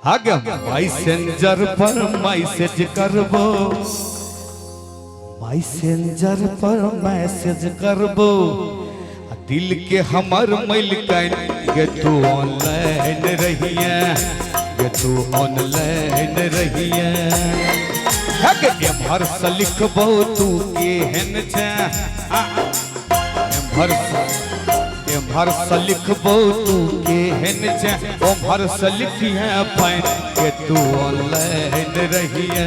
आगे मैसेंजर पर मैसेज करबो, मैसेंजर पर मैसेज करबो, दिल के हमर मैल कैन गे तू ऑनलाइन रहिए, गे तू ऑनलाइन रहिए। आगे एम्हर से लिखबो तू केहन छै, एम्हर से लिखबो तू केहन छै, ओम्हर से लिखिए पाइन के तू ऑनलाइन रहिए,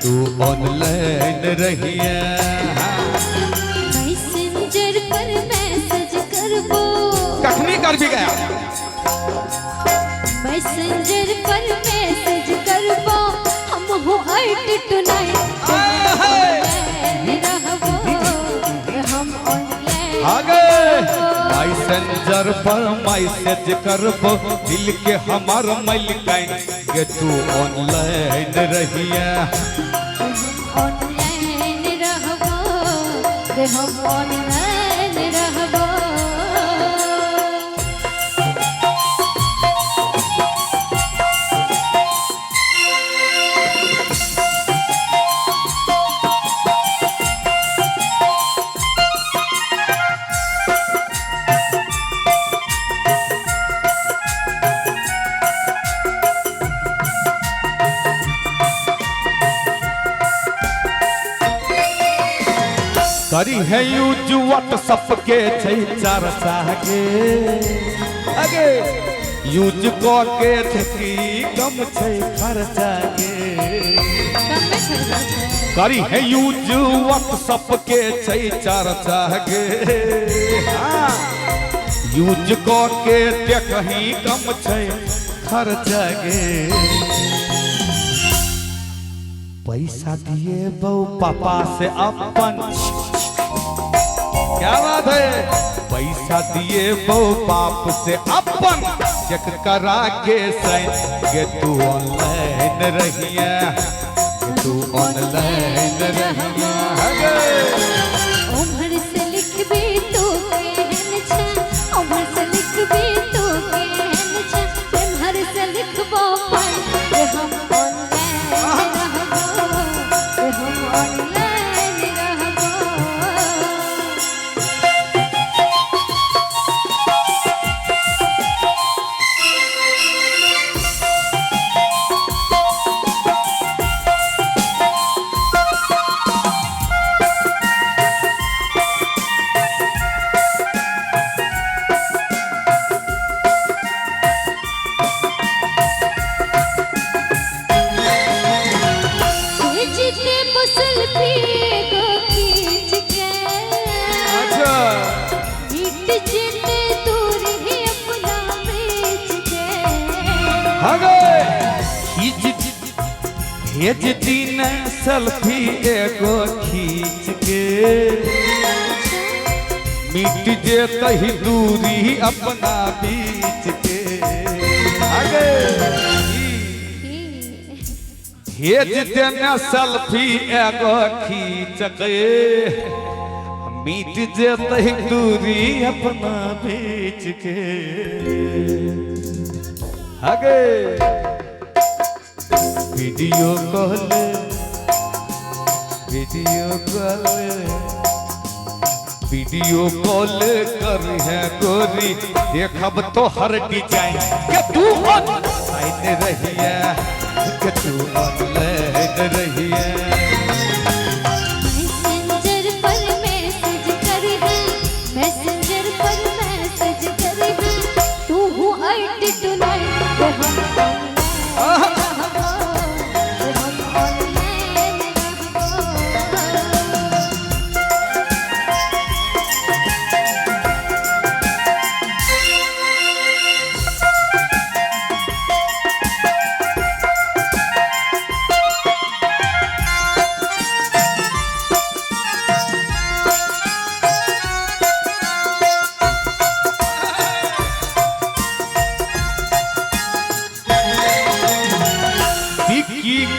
तू ऑनलाइन रहिए। मैसेंजर पर मैसेज करबो, कखनी कर भी गया। मैसेंजर पर मैसेज करबो, हम हो आइट टुनाइट हम ऑनलाइन। आगे मैसेंजर पर मैसेज करबो, दिल के हमार मैल कैन के तू ऑनलाइन रहिए, ऑनलाइन रहबो रे हम ऑनलाइन रहबो। करी है यूज व्हाट्सएप के छै चर्चा गे, आगे यूज क के ठकी कम छै खर्चा गे। करी है यूज व्हाट्सएप के छै चर्चा गे, यूज क के देखही कम छै खर्चा गे। पैसा दिए बहु पापा से अपन, क्या बात है, पैसा दिए बहु बाप से अपन चेक करा के साइन के तू ऑनलाइन रहिए, तू ऑनलाइन रहिए। उम्र से लिखबी तू केहन छै, उम्र से लिखबी तू केहन छै, उम्र से लिखबो पाई रे हम ऑनलाइन रहबो, रे हम ऑनलाइन रहबो। भेज दिन सेल्फी एगो खींच के, मिट जे तही दूरी अपना बीच के। आगे भेज देना सेल्फी एगो खींच के, मिट जे तही दूरी अपना बीच के। आगे video call, video call, video call कर है गोरी, देखब तो हर डिजाइन के तू ऑनलाइन रहिए, के तू ऑनलाइन रहिए। मैसेंजर पर मैसेज करबे, मैसेंजर पर मैसेज करबे, तू हो आइट टुनाइट रे हम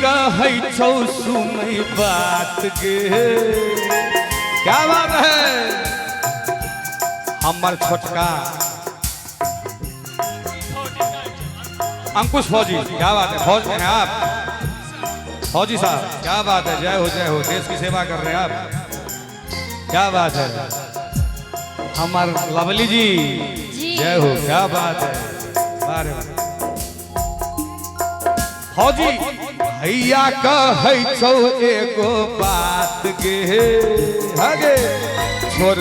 कहै छौ सुनै बात गे, क्या बात है हमर छोटका अंकुश फौजी, क्या बात है, फौज में हैं आप फौजी साहब, क्या बात है, जय हो, देश की सेवा कर रहे हैं आप, क्या बात है। हमारे लवली जी जय हो, क्या बात है। बारे फौजी भैया कहै छौ एगो बात गे हगे, छोड़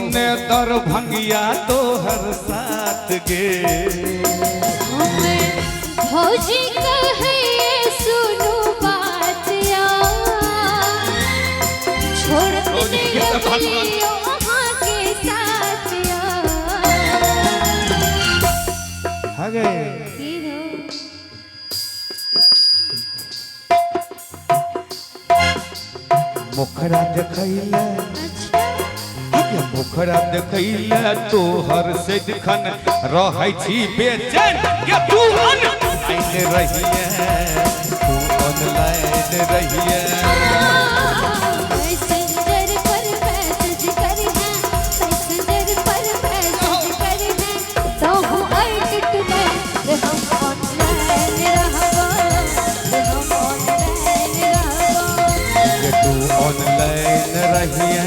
ने दरभंगिया तोहर साथ गे। भौजी कहे सुनो बात यार, छोड़ दे वहाँ के साथ यार। हगे मुखरा देखैले, मुखरा देखैले तोहर से दिखन रहै छी बेचैन के तू ऑनलाइन रहिए, तू ऑनलाइन रहिए। मैसेंजर पर मैसेज कर है, मैसेंजर पर मैसेज कर है, तो हूँ एडिट में हम ऑनलाइन रहबो, हम ऑनलाइन रहबो। तू ऑनलाइन रहिए,